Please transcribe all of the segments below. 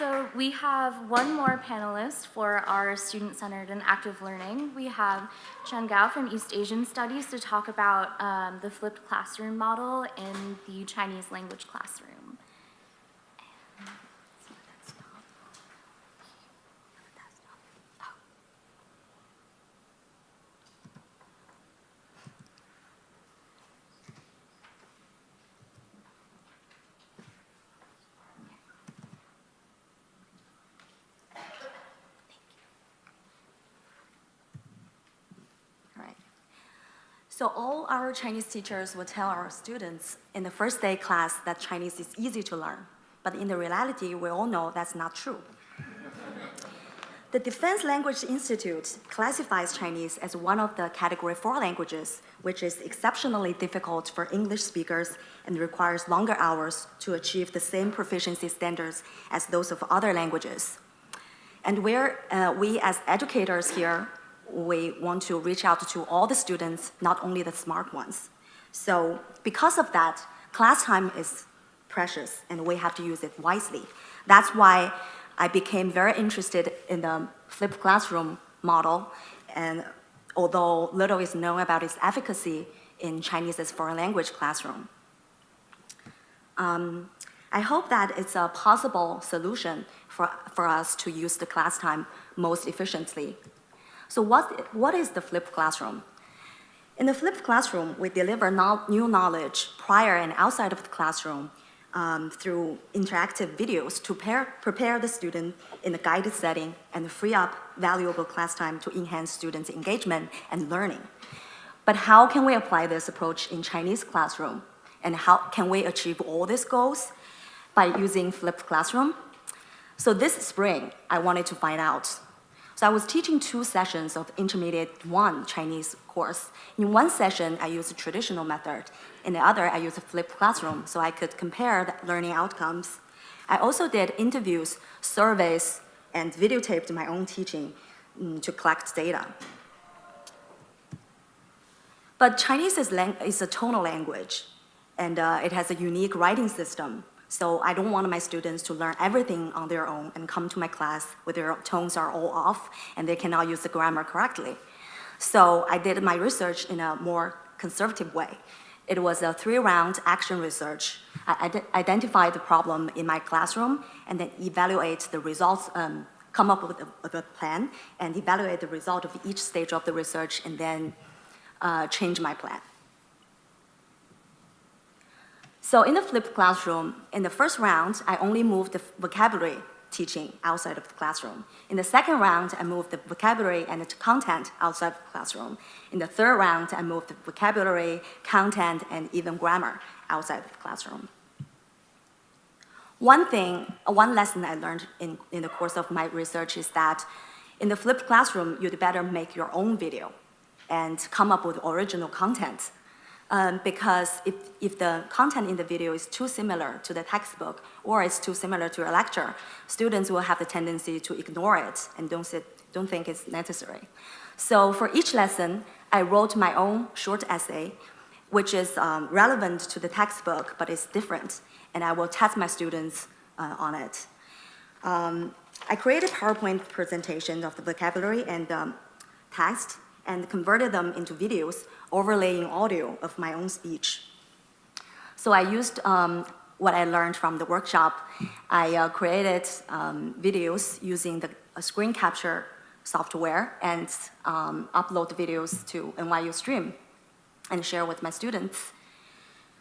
So we have one more panelist for our student-centered and active learning. We have Gao Chen from East Asian Studies to talk about the flipped classroom model in the Chinese language classroom. So all our Chinese teachers will tell our students in the first day class that Chinese is easy to learn. But in the reality, we all know that's not true. The Defense Language Institute classifies Chinese as one of the Category 4 languages, which is exceptionally difficult for English speakers and requires longer hours to achieve the same proficiency standards as those of other languages. And we as educators here, we want to reach out to all the students, not only the smart ones. So because of that, class time is precious and we have to use it wisely. That's why I became very interested in the flipped classroom model, and although little is known about its efficacy in Chinese as foreign language classroom. I hope that it's a possible solution for us to use the class time most efficiently. So what is the flipped classroom? In the flipped classroom, we deliver new knowledge prior and outside of the classroom through interactive videos to prepare the student in a guided setting and free up valuable class time to enhance students' engagement and learning. But how can we apply this approach in Chinese classroom? And how can we achieve all these goals by using flipped classroom? So this spring, I wanted to find out. So I was teaching 2 sessions of Intermediate 1 Chinese course. In one session, I used a traditional method. In the other, I used a flipped classroom so I could compare the learning outcomes. I also did interviews, surveys, and videotaped my own teaching to collect data. But Chinese is a tonal language, and it has a unique writing system. So I don't want my students to learn everything on their own and come to my class where their tones are all off and they cannot use the grammar correctly. So I did my research in a more conservative way. It was a 3-round action research. I identified the problem in my classroom and then evaluate the results, come up with a plan and evaluate the result of each stage of the research and then change my plan. So in the flipped classroom, in the first round, I only moved the vocabulary teaching outside of the classroom. In the second round, I moved the vocabulary and the content outside of the classroom. In the third round, I moved the vocabulary, content, and even grammar outside of the classroom. One lesson I learned in the course of my research is that in the flipped classroom, you'd better make your own video and come up with original content. Because if the content in the video is too similar to the textbook or it's too similar to a lecture, students will have the tendency to ignore it and don't think it's necessary. So for each lesson, I wrote my own short essay, which is relevant to the textbook, but it's different, and I will test my students on it. I created PowerPoint presentations of the vocabulary and text and converted them into videos, overlaying audio of my own speech. So I used what I learned from the workshop. I created videos using the screen capture software and upload the videos to NYU Stream and share with my students.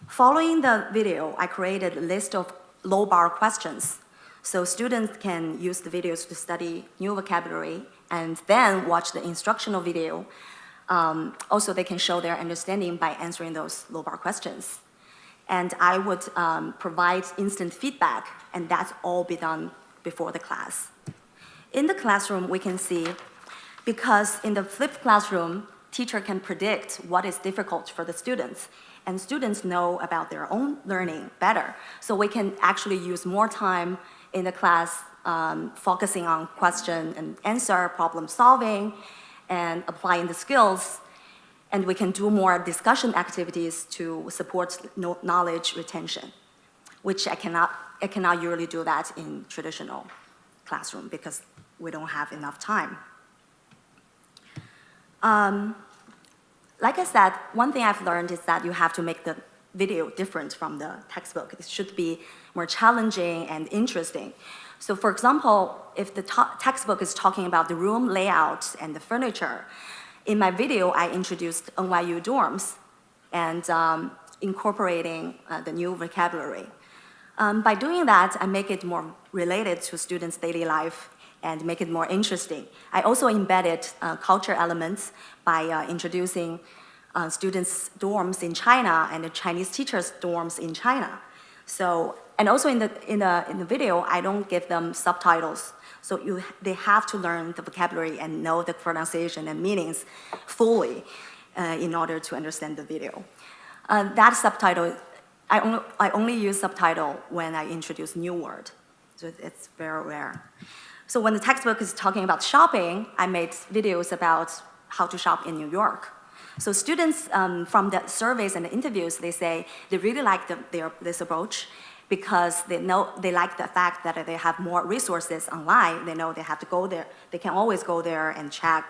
Following the video, I created a list of low bar questions. So students can use the videos to study new vocabulary and then watch the instructional video. Also, they can show their understanding by answering those low bar questions. And I would provide instant feedback, and that's all be done before the class. In the classroom, we can see, because in the flipped classroom, teacher can predict what is difficult for the students, and students know about their own learning better. So we can actually use more time in the class focusing on question and answer, problem solving, and applying the skills. And we can do more discussion activities to support knowledge retention, which I cannot usually do that in traditional classroom because we don't have enough time. Like I said, one thing I've learned is that you have to make the video different from the textbook. It should be more challenging and interesting. So for example, if the textbook is talking about the room layout and the furniture, in my video, I introduced NYU dorms and incorporating the new vocabulary. By doing that, I make it more related to students' daily life and make it more interesting. I also embedded culture elements by introducing students' dorms in China and the Chinese teachers' dorms in China. So, and also in the video, I don't give them subtitles. So they have to learn the vocabulary and know the pronunciation and meanings fully in order to understand the video. That subtitle, I only use subtitle when I introduce new word. So it's very rare. So when the textbook is talking about shopping, I made videos about how to shop in New York. So students from the surveys and the interviews, they say they really like this approach because they like the fact that they have more resources online. They know they have to go there. They can always go there and check.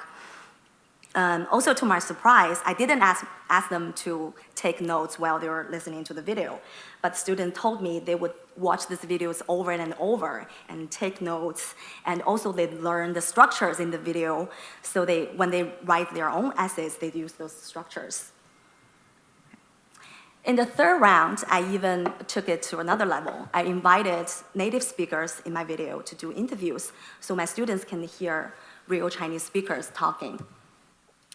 Also, to my surprise, I didn't ask them to take notes while they were listening to the video, but students told me they would watch these videos over and over and take notes, and also they learn the structures in the video, so when they write their own essays, they use those structures. In the third round, I even took it to another level. I invited native speakers in my video to do interviews, so my students can hear real Chinese speakers talking.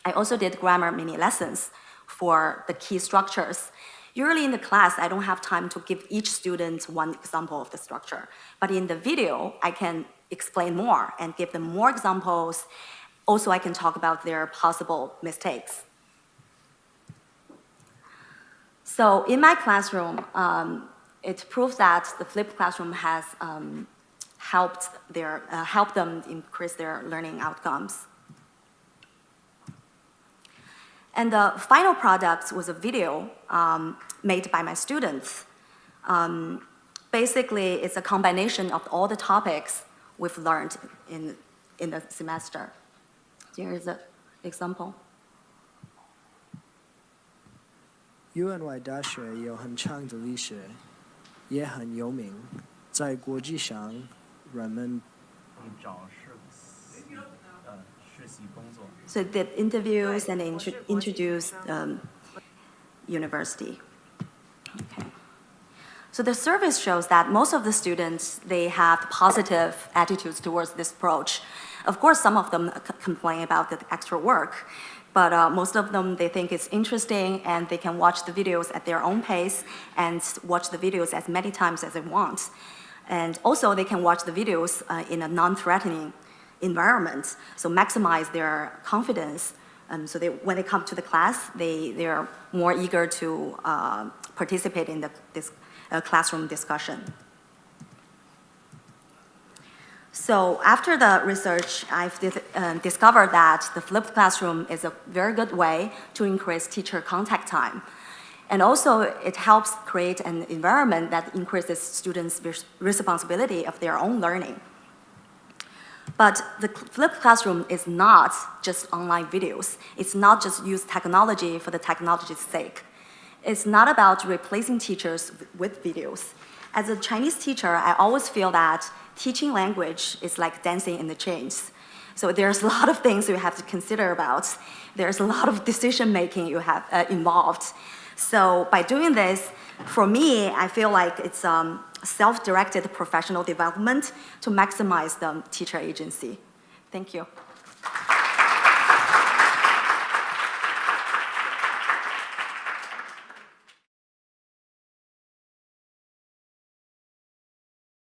I also did grammar mini lessons for the key structures. Usually in the class, I don't have time to give each student one example of the structure. But in the video, I can explain more and give them more examples. Also, I can talk about their possible mistakes. So in my classroom, it proves that the flipped classroom has helped them increase their learning outcomes. And the final product was a video made by my students. Basically, it's a combination of all the topics we've learned in the semester. Here is an example. UNY 大学有很长的历史，也很有名，在国际上人们找实习工作。 So they did interviews and they introduced university. Okay. So the survey shows that most of the students, they have positive attitudes towards this approach. Of course, some of them complain about the extra work, but most of them, they think it's interesting and they can watch the videos at their own pace and watch the videos as many times as they want. And also they can watch the videos in a non-threatening environment, so maximize their confidence. So when they come to the class, they're more eager to participate in this classroom discussion. So after the research, I've discovered that the flipped classroom is a very good way to increase teacher contact time. And also, it helps create an environment that increases students' responsibility of their own learning. But the flipped classroom is not just online videos. It's not just use technology for the technology's sake. It's not about replacing teachers with videos. As a Chinese teacher, I always feel that teaching language is like dancing in the chains. So there's a lot of things you have to consider about. There's a lot of decision-making you have involved. So by doing this, for me, I feel like it's self-directed professional development to maximize the teacher agency. Thank you.